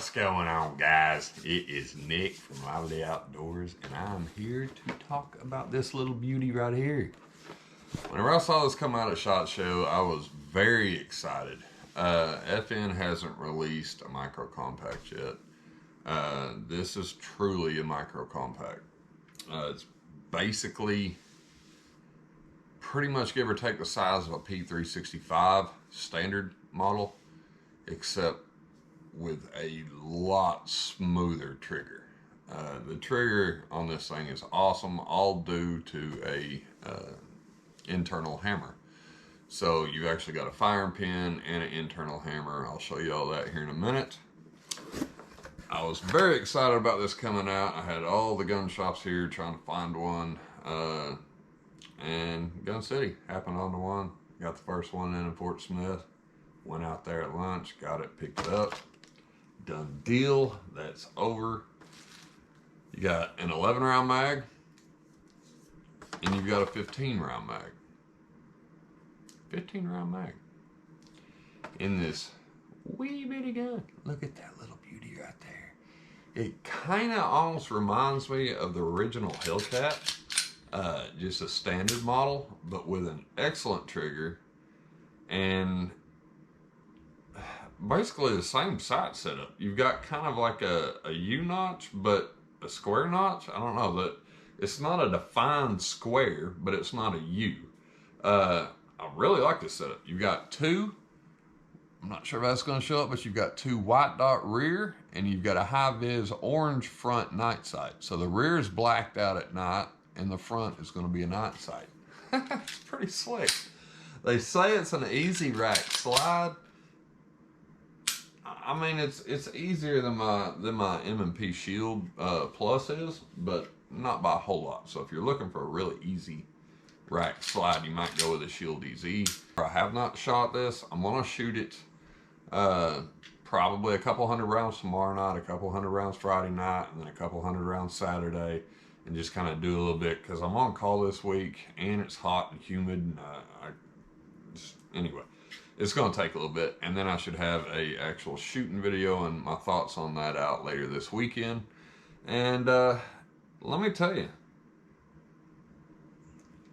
What's going on, guys? It is Nick from Lively Outdoors, and I'm here to talk about this little beauty right here. Whenever I saw this come out at SHOT Show, I was very excited. FN hasn't released a micro compact yet. This is truly a micro compact. It's basically pretty much give or take the size of a P365 standard model, except with a lot smoother trigger. The trigger on this thing is awesome, all due to a internal hammer. So you've actually got a firing pin and an internal hammer. I'll show you all that here in a minute. I was very excited about this coming out. I had all the gun shops here trying to find one, and Gun City happened on to one. Got the first one in Fort Smith. Went out there at lunch, got it, picked it up. Done deal. That's over. You got an 11 round mag, and you've got a 15 round mag. 15 round mag in this wee bitty gun. Look at that little beauty right there. It kind of almost reminds me of the original Hellcat, just a standard model, but with an excellent trigger and basically the same sight setup. You've got kind of like a U-notch, but a square notch. I don't know, that it's not a defined square, but it's not a U. I really like this setup. You've got two, I'm not sure if that's going to show up, but you've got two white dot rear, and you've got a high-vis orange front night sight. So the rear is blacked out at night, and the front is going to be a night sight. It's pretty slick. They say it's an easy rack slide. I mean, it's easier than my M&P Shield Plus is, but not by a whole lot. So if you're looking for a really easy rack slide, you might go with a Shield EZ. I have not shot this. I'm gonna shoot it probably a couple hundred rounds tomorrow night, a couple hundred rounds Friday night, and then a couple hundred rounds Saturday, and just kind of do a little bit because I'm on call this week and it's hot and humid. And anyway, it's gonna take a little bit, and then I should have a actual shooting video and my thoughts on that out later this weekend. And let me tell you,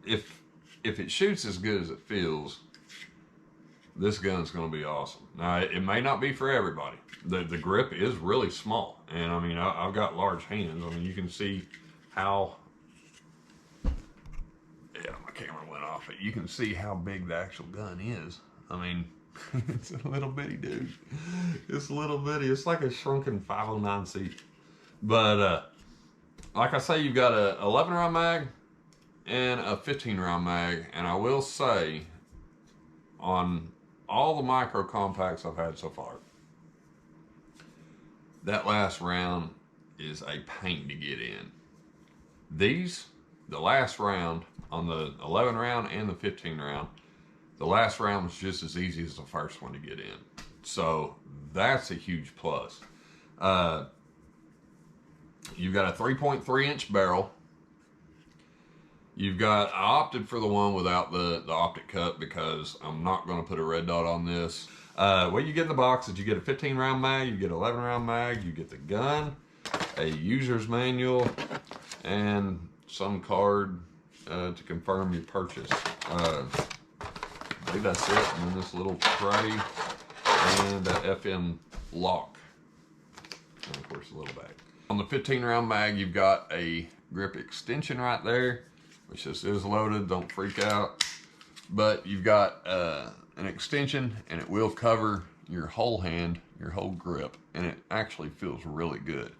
if it shoots as good as it feels, this gun's going to be awesome. Now, it may not be for everybody. The grip is really small, and I mean, I've got large hands. I mean, you can see how, yeah, my camera went off, but you can see how big the actual gun is. I mean, it's a little bitty dude. It's a little bitty. It's like a shrunken 509C. But like I say, you've got a 11 round mag and a 15 round mag, and I will say, on all the micro compacts I've had so far, that last round is a pain to get in. These, the last round on the 11 round and the 15 round, the last round was just as easy as the first one to get in. So that's a huge plus. You've got a 3.3 inch barrel. You've got, I opted for the one without the optic cut because I'm not going to put a red dot on this. What you get in the box is you get a 15 round mag, you get 11 round mag, you get the gun, a user's manual, and some card to confirm your purchase. I believe that's it. And then this little tray and a FM lock. And of course, a little bag. On the 15 round mag, you've got a grip extension right there, which just is loaded, don't freak out. But you've got an extension, and it will cover your whole hand, your whole grip, and it actually feels really good.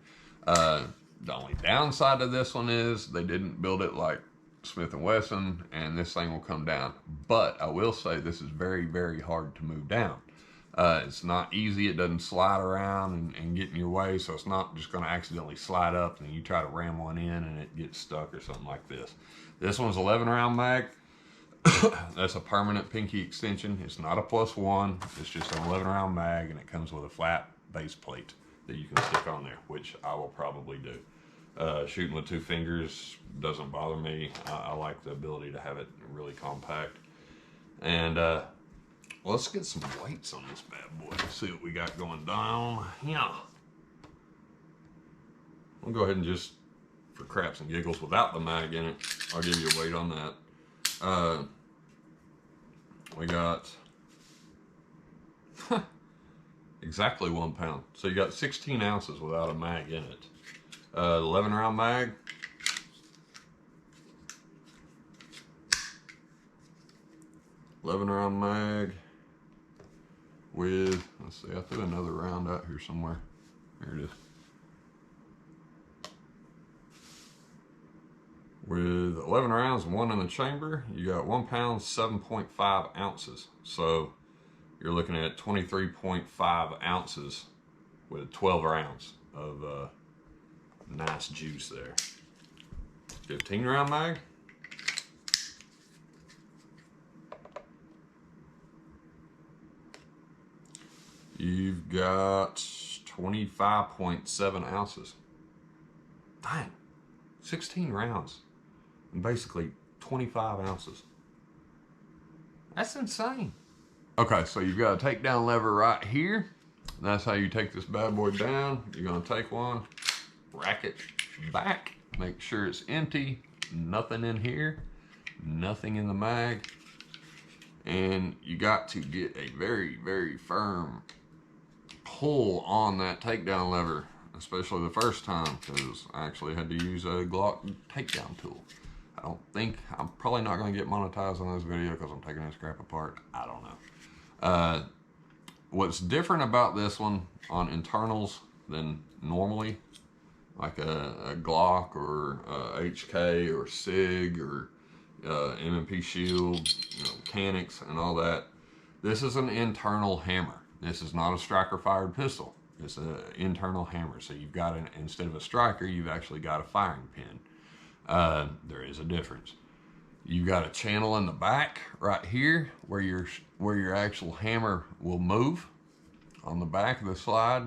The only downside of this one is they didn't build it like Smith & Wesson, and this thing will come down. But I will say this is very, very hard to move down. It's not easy. It doesn't slide around and get in your way, so it's not just going to accidentally slide up and you try to ram one in and it gets stuck or something like this. This one's 11 round mag. That's a permanent pinky extension. It's not a +1. It's just an 11 round mag, and it comes with a flat base plate that you can stick on there, which I will probably do. Shooting with 2 fingers doesn't bother me. I like the ability to have it really compact. And let's get some weights on this bad boy. See what we got going down. Yeah. I'll go ahead and just, for craps and giggles, without the mag in it, I'll give you a weight on that. We got exactly 1 pound. So you got 16 ounces without a mag in it. 11 round mag. With, let's see, I threw another round out here somewhere. Here it is. With 11 rounds and 1 in the chamber, you got 1 pound, 7.5 ounces. So you're looking at 23.5 ounces with 12 rounds of nice juice there. 15 round mag. You've got 25.7 ounces. Dang, 16 rounds and basically 25 ounces. That's insane. Okay, so you've got a takedown lever right here. That's how you take this bad boy down. You're gonna take one, rack it back, make sure it's empty, nothing in here, nothing in the mag. And you got to get a very, very firm pull on that takedown lever, especially the first time, because I actually had to use a Glock takedown tool. I'm probably not going to get monetized on this video because I'm taking this crap apart. I don't know. What's different about this one on internals than normally, like a Glock or a HK or SIG or M&P Shield, mechanics and all that, this is an internal hammer. This is not a striker fired pistol. It's an internal hammer. So you've got instead of a striker, you've actually got a firing pin. There is a difference. You've got a channel in the back right here where your actual hammer will move. On the back of the slide,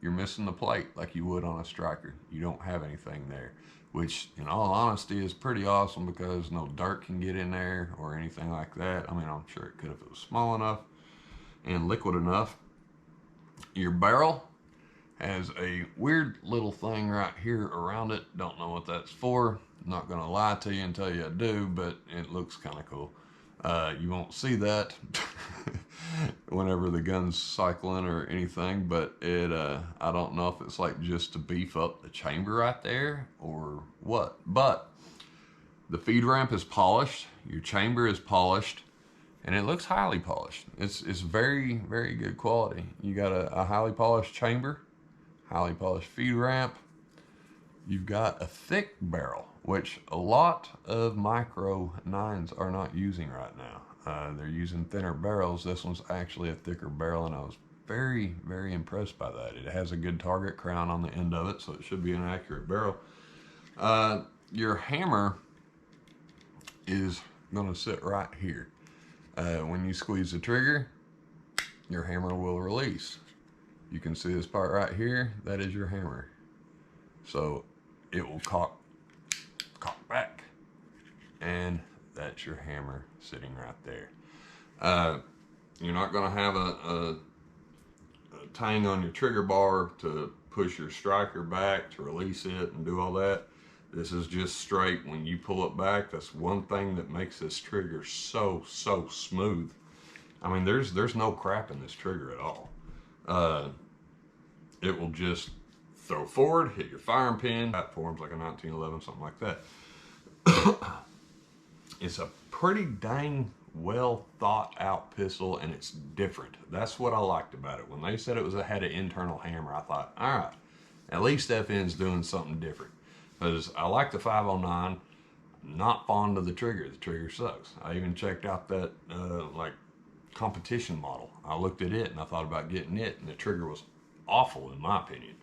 you're missing the plate like you would on a striker. You don't have anything there, which in all honesty is pretty awesome because no dirt can get in there or anything like that. I mean, I'm sure it could if it was small enough and liquid enough. Your barrel has a weird little thing right here around it. Don't know what that's for. I'm not gonna lie to you and tell you I do, but it looks kind of cool. You won't see that whenever the gun's cycling or anything, but I don't know if it's like just to beef up the chamber right there or what. But the feed ramp is polished, your chamber is polished, and it looks highly polished. It's very, very good quality. You got a highly polished chamber, highly polished feed ramp. You've got a thick barrel, which a lot of micro 9s are not using right now. They're using thinner barrels. This one's actually a thicker barrel, and I was very, very impressed by that. It has a good target crown on the end of it, so it should be an accurate barrel. Your hammer is gonna sit right here. When you squeeze the trigger, your hammer will release. You can see this part right here, that is your hammer. So it will cock back, and that's your hammer sitting right there. You're not gonna have a tang on your trigger bar to push your striker back to release it and do all that. This is just straight. When you pull it back, that's one thing that makes this trigger so smooth. I mean, there's no crap in this trigger at all. It will just throw forward, hit your firing pin, platforms like a 1911, something like that. It's a pretty dang well thought out pistol, and it's different. That's what I liked about it. When they said it had an internal hammer, I thought, all right, at least FN's doing something different. Because I like the 509, not fond of the trigger. The trigger sucks. I even checked out that like competition model. I looked at it and I thought about getting it, and the trigger was awful in my opinion.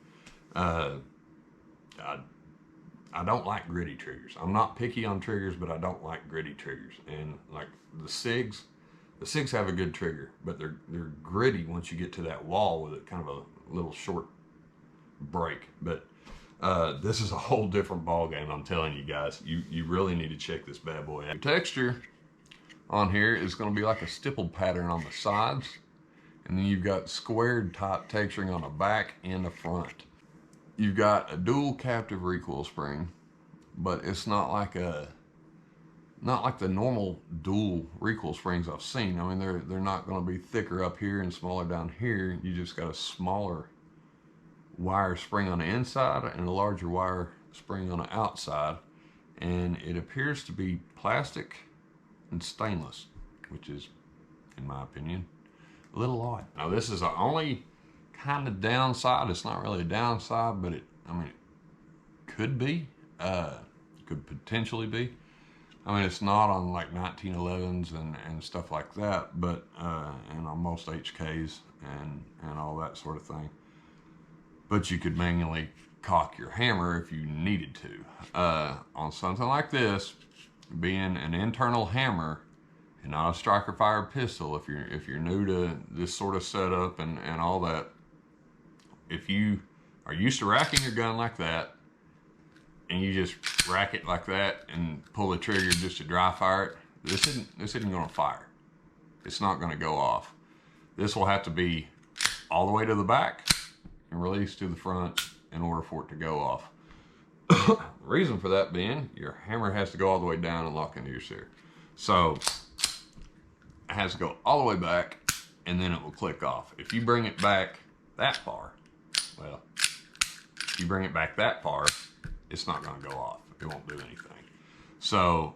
I don't like gritty triggers. I'm not picky on triggers, but I don't like gritty triggers. And like the SIGs have a good trigger, but they're gritty once you get to that wall with it, kind of a little short break. But this is a whole different ball game. I'm telling you guys, you really need to check this bad boy out. The texture on here is going to be like a stippled pattern on the sides, and then you've got squared type texturing on the back and the front. you've got a dual captive recoil spring, but it's not like the normal dual recoil springs I've seen. I mean, they're not going to be thicker up here and smaller down here. You just got a smaller wire spring on the inside and a larger wire spring on the outside, and it appears to be plastic and stainless, which is, in my opinion, a little odd. Now, this is the only kind of downside. It's not really a downside, but it could be, could potentially be. I mean, it's not on like 1911s and stuff like that, but and on most HKs and all that sort of thing. But you could manually cock your hammer if you needed to. On something like this, being an internal hammer and not a striker fired pistol, if you're new to this sort of setup and all that, if you are used to racking your gun like that, and you just rack it like that and pull the trigger just to dry fire it, this isn't going to fire. It's not going to go off. This will have to be all the way to the back and release to the front in order for it to go off. The reason for that being, your hammer has to go all the way down and lock into your sear. So it has to go all the way back and then it will click off. If you bring it back that far, well, if you bring it back that far, it's not going to go off. It won't do anything. So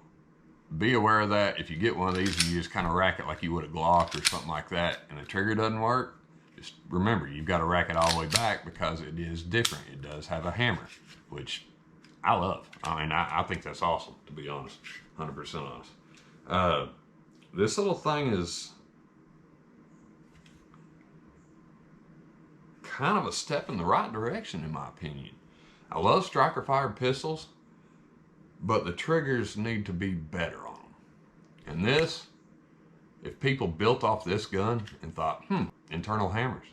be aware of that. If you get one of these and you just kind of rack it like you would a Glock or something like that and the trigger doesn't work, just remember, you've got to rack it all the way back because it is different. It does have a hammer, which I love. I mean, I think that's awesome, to be honest, 100% honest. This little thing is kind of a step in the right direction, in my opinion. I love striker fired pistols, but the triggers need to be better on them. And this, if people built off this gun and thought, internal hammers,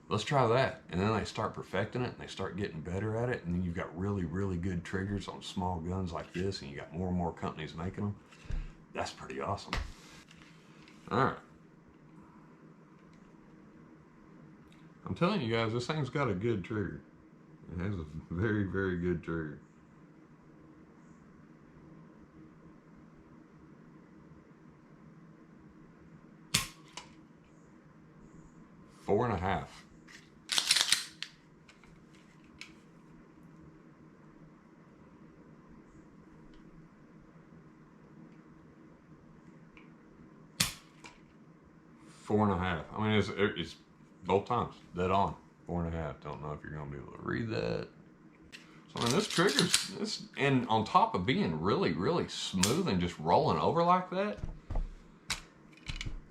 let's try that. And then they start perfecting it and they start getting better at it. And then you've got really, really good triggers on small guns like this. And you got more and more companies making them. That's pretty awesome. All right. I'm telling you guys, this thing's got a good trigger. It has a very, very good trigger. Four and a half. Four and a half. I mean, it's both times dead on. 4.5. Don't know if you're gonna be able to read that. So I mean, this trigger's and on top of being really, really smooth and just rolling over like that,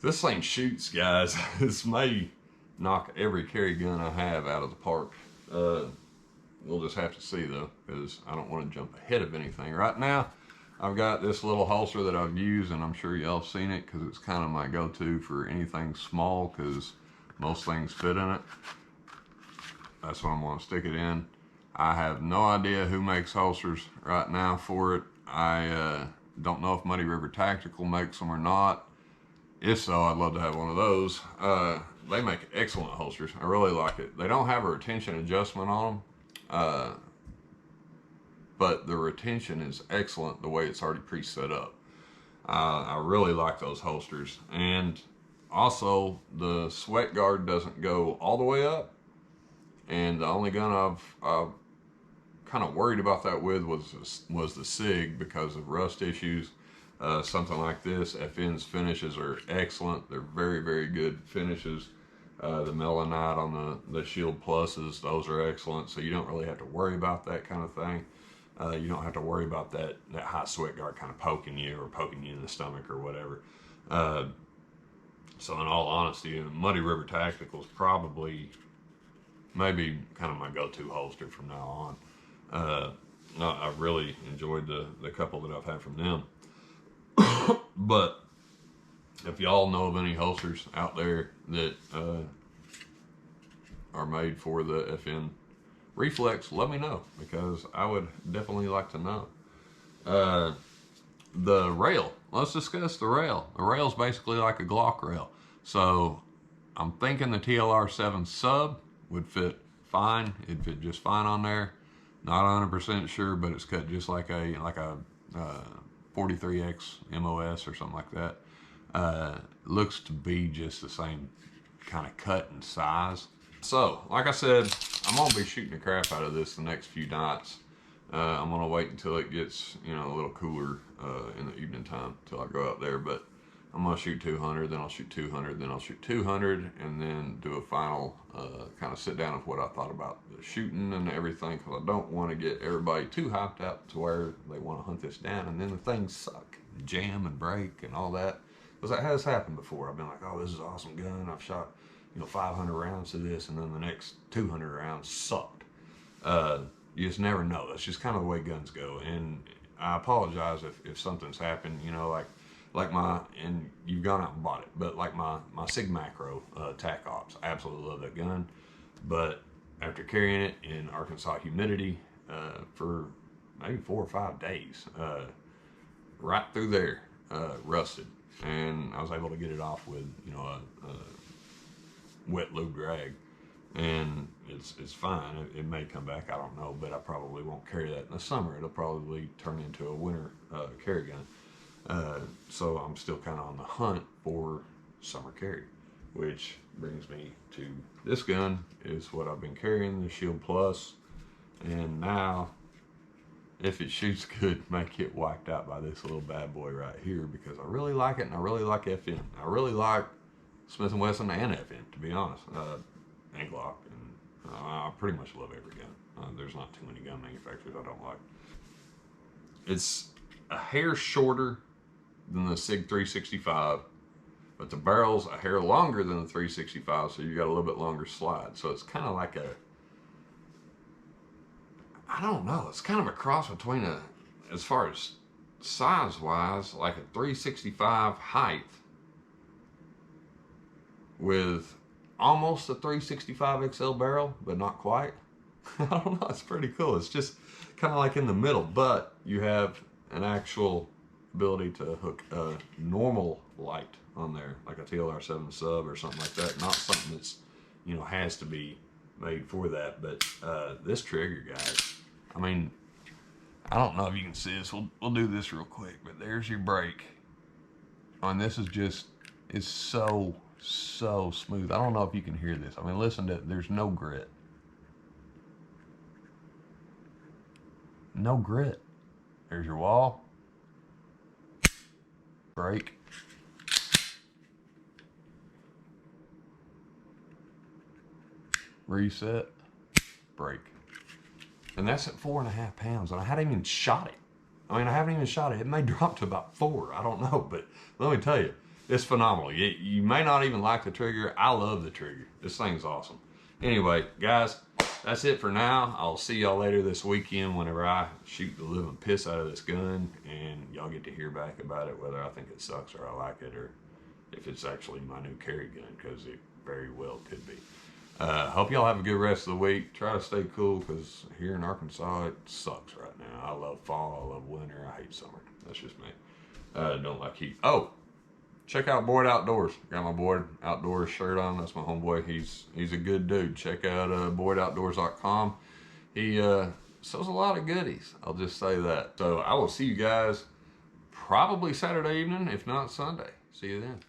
this thing shoots, guys. This may knock every carry gun I have out of the park. We'll just have to see though, because I don't want to jump ahead of anything. Right now, I've got this little holster that I've used, and I'm sure y'all have seen it because it's kind of my go-to for anything small because most things fit in it. That's what I'm going to stick it in. I have no idea who makes holsters right now for it. I don't know if Muddy River Tactical makes them or not. If so, I'd love to have one of those. They make excellent holsters. I really like it. They don't have a retention adjustment on them, but the retention is excellent the way it's already pre-set up. I really like those holsters. And also, the sweat guard doesn't go all the way up. And the only gun I've kind of worried about that with was the SIG because of rust issues. Something like this, FN's finishes are excellent. They're very, very good finishes. The Melanite on the Shield Pluses, those are excellent. So you don't really have to worry about that kind of thing. You don't have to worry about that high sweat guard kind of poking you in the stomach or whatever. So in all honesty, Muddy River Tactical is probably maybe kind of my go-to holster from now on. I really enjoyed the couple that I've had from them. But if y'all know of any holsters out there that are made for the FN Reflex, let me know, because I would definitely like to know. The rail, let's discuss the rail. The rail's basically like a Glock rail. So I'm thinking the TLR 7 sub would fit fine. It fit just fine on there. Not 100% sure, but it's cut just like a 43X MOS or something like that. Looks to be just the same kind of cut and size. So, like I said, I'm gonna be shooting the crap out of this the next few nights. I'm gonna wait until it gets, you know, a little cooler in the evening time till I go out there. But I'm gonna shoot 200, then I'll shoot 200, then I'll shoot 200, and then do a final kind of sit down of what I thought about the shooting and everything, because I don't want to get everybody too hyped out to where they want to hunt this down and then the things suck, jam and break and all that. Because that has happened before. I've been like, oh, this is an awesome gun. I've shot, you know, 500 rounds to this, and then the next 200 rounds sucked. You just never know. That's just kind of the way guns go. And I apologize if something's happened, you know, like my, and you've gone out and bought it, but like my Sig Macro Tac Ops, I absolutely love that gun. But after carrying it in Arkansas humidity for maybe 4 or 5 days, right through there, rusted. And I was able to get it off with, you know, a wet lube rag, and it's fine. It may come back, I don't know, but I probably won't carry that in the summer. It'll probably turn into a winter carry gun. So I'm still kind of on the hunt for summer carry, which brings me to this gun is what I've been carrying, the Shield Plus, and now if it shoots good, may get wiped out by this little bad boy right here, because I really like it, and I really like FN. I really like Smith & Wesson and FN, to be honest, and Glock, and I pretty much love every gun. There's not too many gun manufacturers I don't like. It's a hair shorter than the Sig 365, but the barrel's a hair longer than the 365, so you got a little bit longer slide. So it's kind of like a, I don't know, it's kind of a cross between a, as far as size wise, like a 365 height with almost a 365 XL barrel, but not quite. I don't know, it's pretty cool. It's just kind of like in the middle, but you have an actual ability to hook a normal light on there, like a TLR7 sub or something like that. Not something that's, you know, has to be made for that. But this trigger, guys, I mean, I don't know if you can see this. We'll do this real quick, but there's your brake. And this is just, it's so smooth. I don't know if you can hear this. I mean, listen to it. There's no grit. No grit. There's your wall. Brake. Reset. Brake. And that's at 4.5 pounds, and I hadn't even shot it. I mean, I haven't even shot it. It may drop to about 4. I don't know, but let me tell you, it's phenomenal. You may not even like the trigger. I love the trigger. This thing's awesome. Anyway, guys, that's it for now. I'll see y'all later this weekend whenever I shoot the living piss out of this gun, and y'all get to hear back about it, whether I think it sucks or I like it, or if it's actually my new carry gun, because it very well could be. Hope y'all have a good rest of the week. Try to stay cool, because here in Arkansas, it sucks right now. I love fall, I love winter, I hate summer. That's just me. Don't like heat. Oh, check out Boyd Outdoors. Got my Boyd Outdoors shirt on. That's my homeboy. He's a good dude. Check out BoydOutdoors.com. He sells a lot of goodies. I'll just say that. So I will see you guys probably Saturday evening, if not Sunday. See you then.